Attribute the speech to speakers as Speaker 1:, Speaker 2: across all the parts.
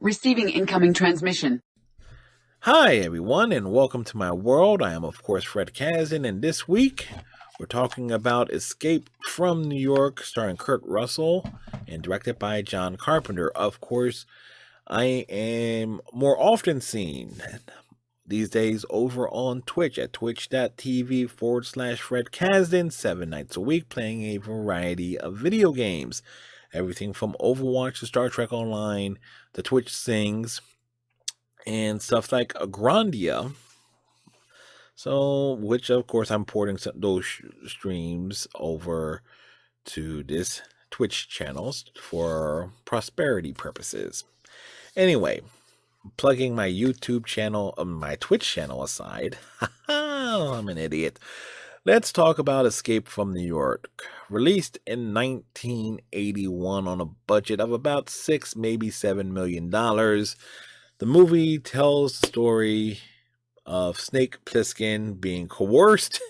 Speaker 1: Receiving incoming transmission.
Speaker 2: Hi, everyone, and welcome to my world. I am, of course, Fred Kazin, and this week we're talking about Escape from New York, starring Kurt Russell and directed by John Carpenter. Of course, I am more often seen these days over on Twitch at twitch.tv/Fred Kazin, 7 nights a week, playing a variety of video games. Everything from Overwatch to Star Trek Online, the Twitch Sings, and stuff like Grandia. So, which of course I'm porting those streams over to this Twitch channels for prosperity purposes. Anyway, plugging my YouTube channel, my Twitch channel aside, I'm an idiot. Let's talk about Escape from New York. Released in 1981 on a budget of about $6, maybe $7 million. The movie tells the story of Snake Plissken being coerced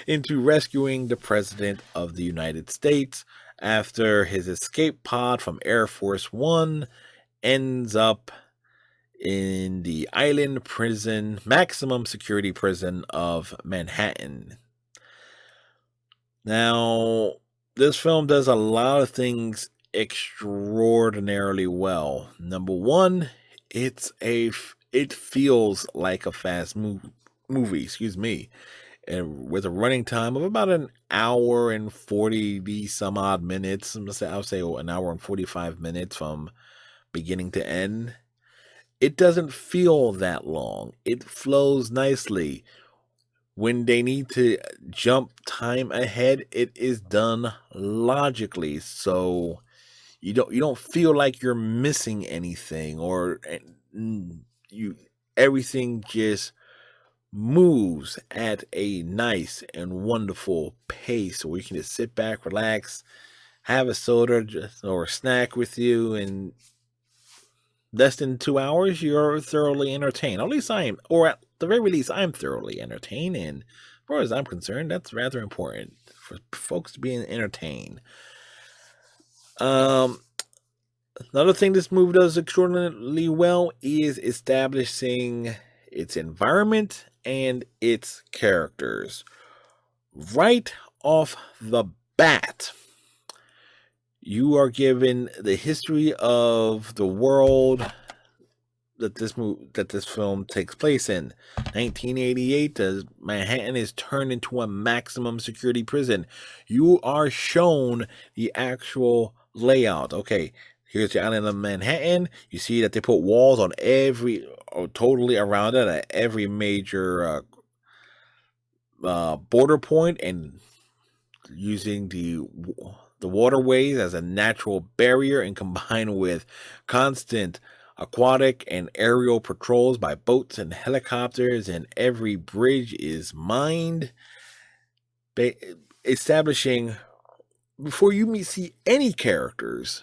Speaker 2: into rescuing the President of the United States after his escape pod from Air Force One ends up in the island prison, maximum security prison of Manhattan. Now, this film does a lot of things extraordinarily well. Number one, it feels like a fast movie, and with a running time of about an hour and 40 some odd minutes. I'll say an hour and 45 minutes from beginning to end. It doesn't feel that long. It flows nicely. When they need to jump time ahead, it is done logically, so you don't feel like you're missing anything, or everything just moves at a nice and wonderful pace, where you can just sit back, relax, have a soda or a snack with you, and less than 2 hours you're thoroughly entertained. At least I am, or at the very least I'm thoroughly entertained, and as far as I'm concerned, that's rather important for folks to be entertained. Another thing this movie does extraordinarily well is establishing its environment and its characters. Right off the bat, you are given the history of the world that this film takes place in. 1988, Manhattan is turned into a maximum security prison. You are shown the actual layout. Okay, here's the island of Manhattan. You see that they put walls on totally around it at every major border point, and using the waterways as a natural barrier, and combined with constant aquatic and aerial patrols by boats and helicopters, and every bridge is mined, establishing, before you see any characters,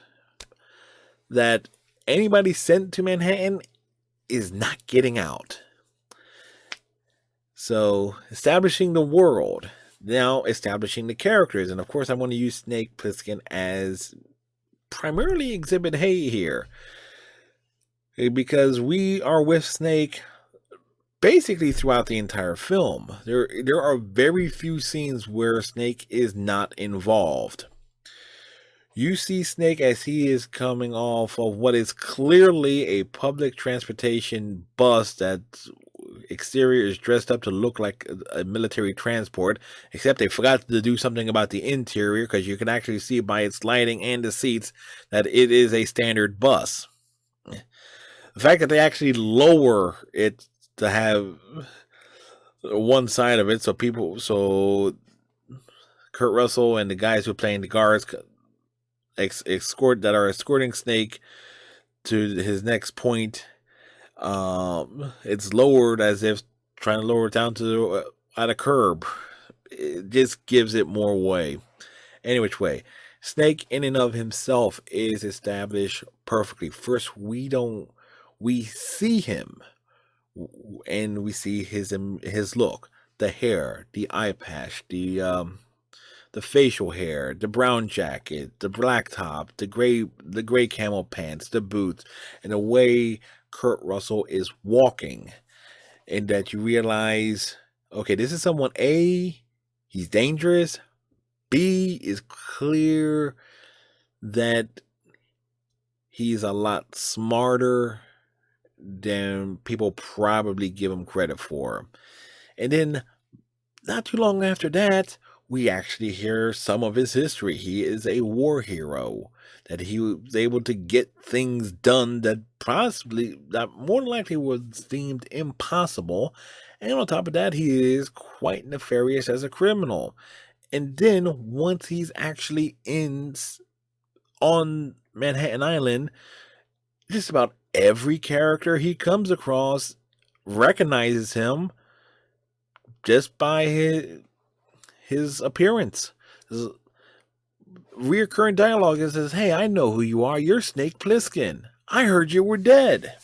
Speaker 2: that anybody sent to Manhattan is not getting out. So, establishing the world, now establishing the characters, and of course I want to use Snake Plissken as primarily Exhibit A here, because we are with Snake basically throughout the entire film. There are very few scenes where Snake is not involved. You see Snake as he is coming off of what is clearly a public transportation bus that exterior is dressed up to look like a military transport, except they forgot to do something about the interior, because you can actually see by its lighting and the seats that it is a standard bus. The fact that they actually lower it to have one side of it, so Kurt Russell and the guys who are playing the guards escorting Snake to his next point, it's lowered as if trying to lower it down to at a curb. It just gives it more way. Any which way, Snake in and of himself is established perfectly. First, we see him, and we see his look, the hair, the eye patch, the the facial hair, the brown jacket, the black top, the gray camel pants, the boots, and the way Kurt Russell is walking, and that you realize, okay, this is someone, A, he's dangerous, B, is clear that he's a lot smarter than people probably give him credit for. And then, not too long after that, we actually hear some of his history. He is a war hero, that he was able to get things done that more than likely was deemed impossible. And on top of that, he is quite nefarious as a criminal. And then, once he's actually on Manhattan Island, just about every character he comes across recognizes him just by his appearance. His reoccurring dialogue is says, "Hey, I know who you are. You're Snake Plissken. I heard you were dead."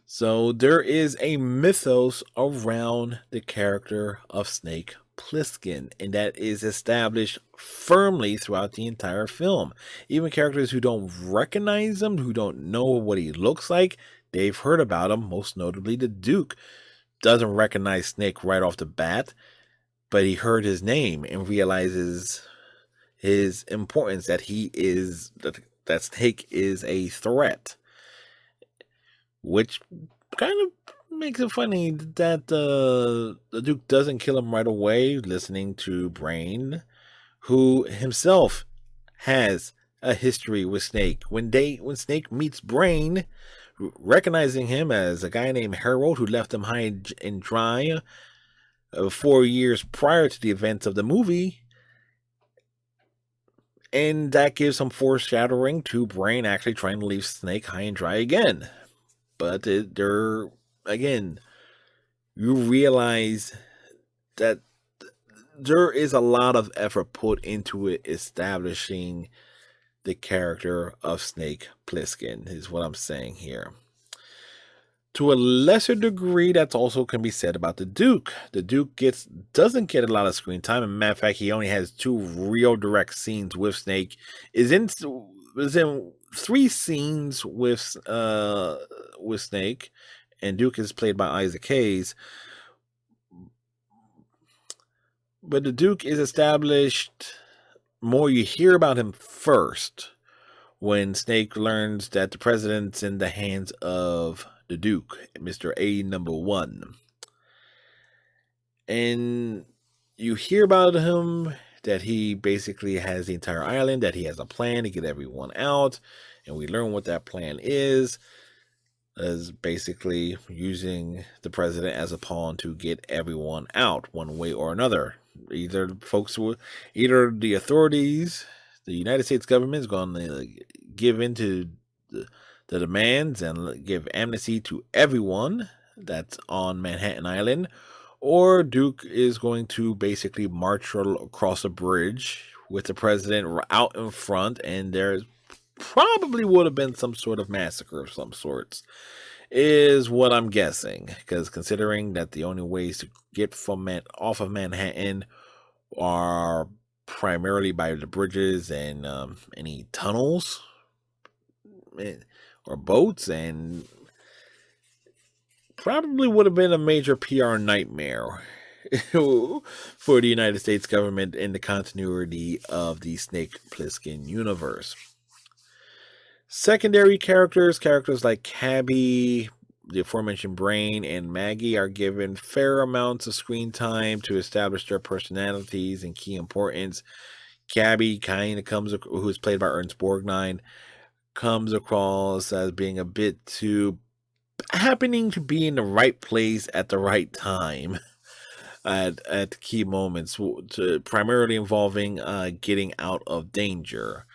Speaker 2: So there is a mythos around the character of Snake Plissken, and that is established firmly throughout the entire film. Even characters who don't recognize him, who don't know what he looks like, they've heard about him, most notably the Duke. Doesn't recognize Snake right off the bat, but he heard his name and realizes his importance, that that Snake is a threat, which kind of makes it funny that the Duke doesn't kill him right away, listening to Brain, who himself has a history with Snake. When Snake meets Brain, recognizing him as a guy named Harold who left him high and dry 4 years prior to the events of the movie, and that gives some foreshadowing to Brain actually trying to leave Snake high and dry again. But again, you realize that there is a lot of effort put into it establishing the character of Snake Plissken, is what I'm saying here. To a lesser degree, that's also can be said about the Duke. The Duke doesn't get a lot of screen time. As a matter of fact, he only has 2 real direct scenes with Snake. Is in 3 scenes with Snake, and Duke is played by Isaac Hayes. But the Duke is established more. You hear about him first when Snake learns that the president's in the hands of the Duke, Mr. A number 1. And you hear about him, that he basically has the entire island, that he has a plan to get everyone out, and we learn what that plan is basically using the president as a pawn to get everyone out one way or another. Either the authorities, the United States government is going to give in to the demands and give amnesty to everyone that's on Manhattan Island, or Duke is going to basically march across a bridge with the president out in front, and there probably would have been some sort of massacre of some sorts, is what I'm guessing, because considering that the only ways to get off of Manhattan are primarily by the bridges and any tunnels or boats, and probably would have been a major PR nightmare for the United States government in the continuity of the Snake Plissken universe. Secondary characters like Cabby, the aforementioned Brain, and Maggie are given fair amounts of screen time to establish their personalities and key importance. Cabby who is played by Ernst Borgnine, comes across as being a bit too happening to be in the right place at the right time at key moments, primarily involving getting out of danger.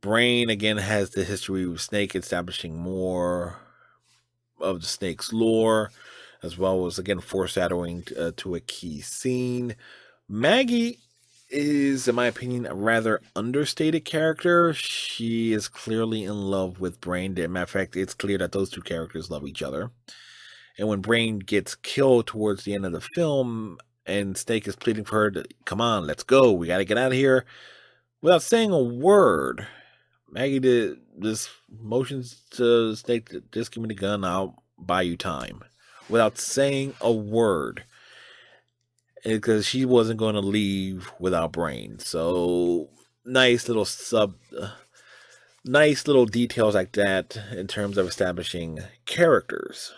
Speaker 2: Brain again has the history with Snake, establishing more of the Snake's lore, as well as again foreshadowing to a key scene. Maggie is, in my opinion, a rather understated character. She is clearly in love with Brain. As a matter of fact, it's clear that those 2 characters love each other. And when Brain gets killed towards the end of the film, and Snake is pleading for her to come on, let's go. We got to get out of here. Without saying a word, Maggie did this motions to Snake to just give me the gun. I'll buy you time. Without saying a word, because she wasn't going to leave without Brain. So nice little nice little details like that in terms of establishing characters.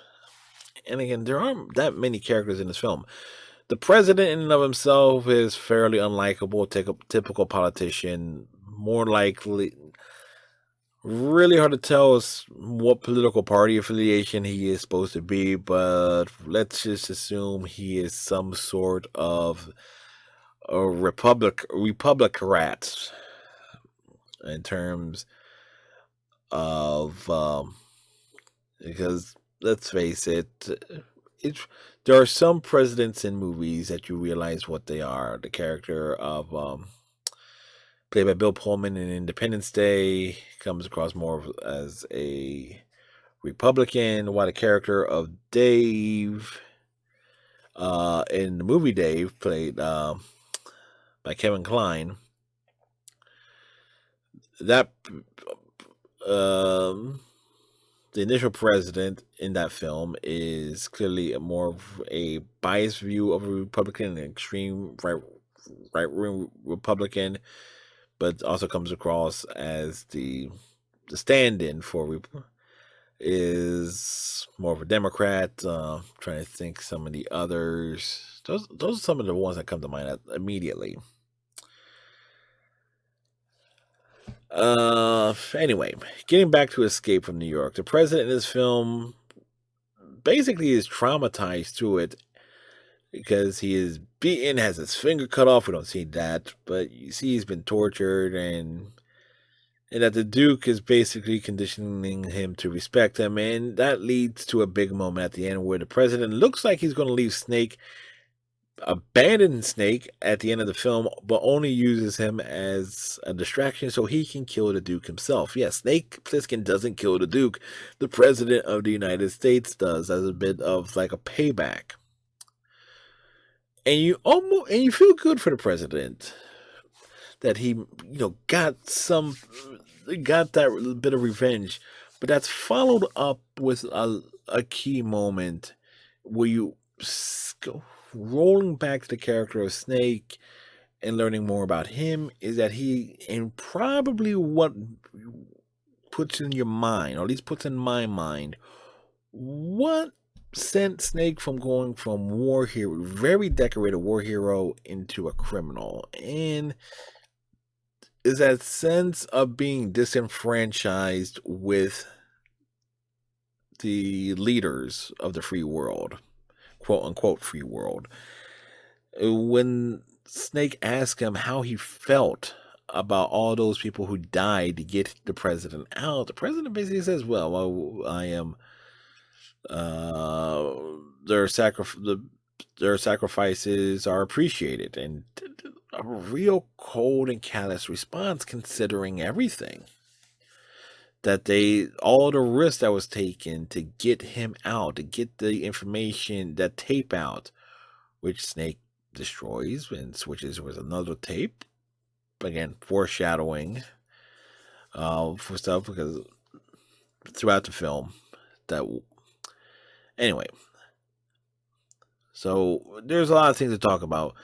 Speaker 2: And again, there aren't that many characters in this film. The president in and of himself is fairly unlikable, typical politician, more likely really hard to tell us what political party affiliation he is supposed to be, but let's just assume he is some sort of a republicrat in terms of because let's face it, there are some presidents in movies that you realize what they are. The character of played by Bill Pullman in Independence Day comes across more as a Republican, while the character of Dave in the movie Dave, played by Kevin Kline, that the initial president in that film is clearly a more of a biased view of a Republican, an extreme right-wing Republican, but also comes across as the stand-in for is more of a Democrat. Trying to think some of the others. Those are some of the ones that come to mind immediately. Anyway, getting back to Escape from New York, the president in this film basically is traumatized through it because he is beaten, has his finger cut off. We don't see that, but you see he's been tortured, and that the Duke is basically conditioning him to respect him, and that leads to a big moment at the end where the president looks like he's going to leave Snake, abandon Snake at the end of the film, but only uses him as a distraction so he can kill the Duke himself. Yes, Snake Plissken doesn't kill the Duke. The president of the United States does, as a bit of like a payback. And you feel good for the president that he, got that bit of revenge, but that's followed up with a key moment where you go rolling back to the character of Snake and learning more about him, is that he, and probably what puts in your mind, or at least puts in my mind, what sent Snake from going from war hero, very decorated war hero, into a criminal, and is that sense of being disenfranchised with the leaders of the free world, quote unquote free world. When Snake asked him how he felt about all those people who died to get the president out, the president basically says, well, I am their sacrifices are appreciated, and a real cold and callous response considering everything that all the risk that was taken to get him out, to get the information, that tape out, which Snake destroys and switches with another tape, again foreshadowing for stuff, because throughout the film that anyway, so there's a lot of things to talk about.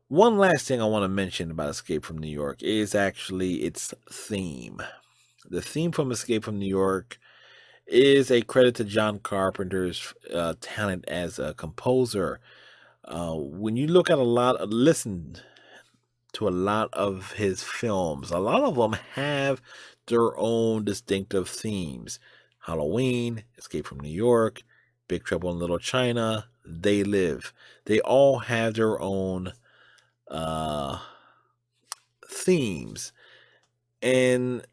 Speaker 2: One last thing I want to mention about Escape from New York is actually its theme. The theme from Escape from New York is a credit to John Carpenter's talent as a composer. When you look at listen to a lot of his films, a lot of them have their own distinctive themes. Halloween, Escape from New York, Big Trouble in Little China, They Live. They all have their own themes, and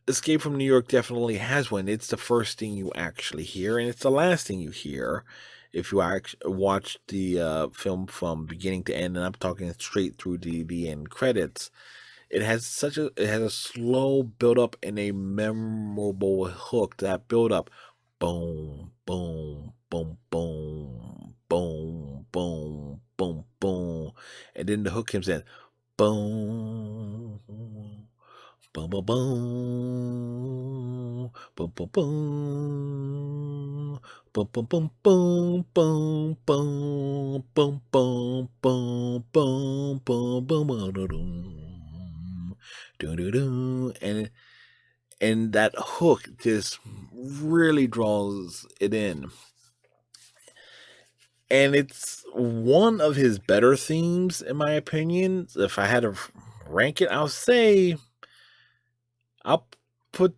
Speaker 2: Escape from New York definitely has one. It's the first thing you actually hear, and it's the last thing you hear if you watch the film from beginning to end. And I'm talking straight through the end credits. It has a slow build up and a memorable hook. That build up, boom, boom, boom, boom, boom, boom, boom, boom. And then the hook comes in. Boom, boom, boom, boom, boom, boom, boom, boom, boom, boom, boom, boom, boom, boom, boom, boom, boom, boom, boom, and that hook just really draws it in. And it's one of his better themes, in my opinion. If I had to rank it, I'll say I'll put,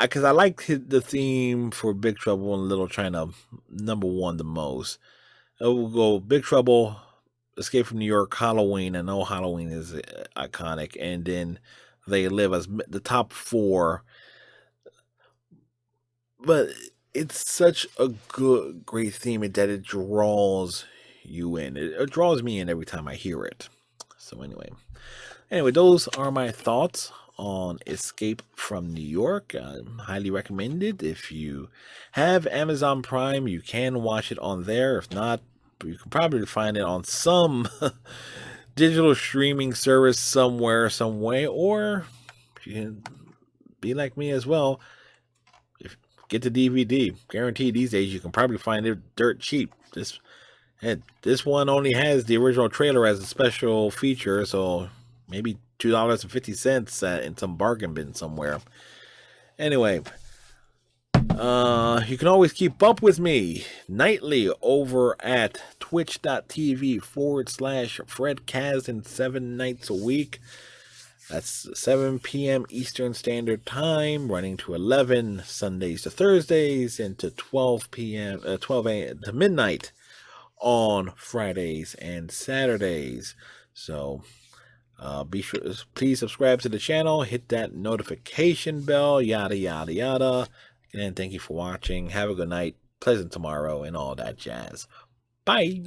Speaker 2: because I like the theme for Big Trouble in Little China number one the most. I will go Big Trouble, Escape from New York, Halloween. I know Halloween is iconic, and then They Live as the top four. But it's such a great theme that it draws you in. It draws me in every time I hear it. So anyway, those are my thoughts on Escape from New York. Highly recommended. If you have Amazon Prime, you can watch it on there. If not, you can probably find it on some digital streaming service somewhere, some way, or you can be like me as well. Get the DVD. Guaranteed these days you can probably find it dirt cheap. This one only has the original trailer as a special feature, so maybe $2.50 in some bargain bin somewhere. Anyway, you can always keep up with me nightly over at twitch.tv/FredKazdan 7 nights a week. That's 7 p.m. Eastern Standard Time, running to 11 Sundays to Thursdays, and to 12 p.m. 12 a.m. to midnight on Fridays and Saturdays. So be sure, please subscribe to the channel, hit that notification bell, yada yada yada. And thank you for watching. Have a good night, pleasant tomorrow, and all that jazz. Bye.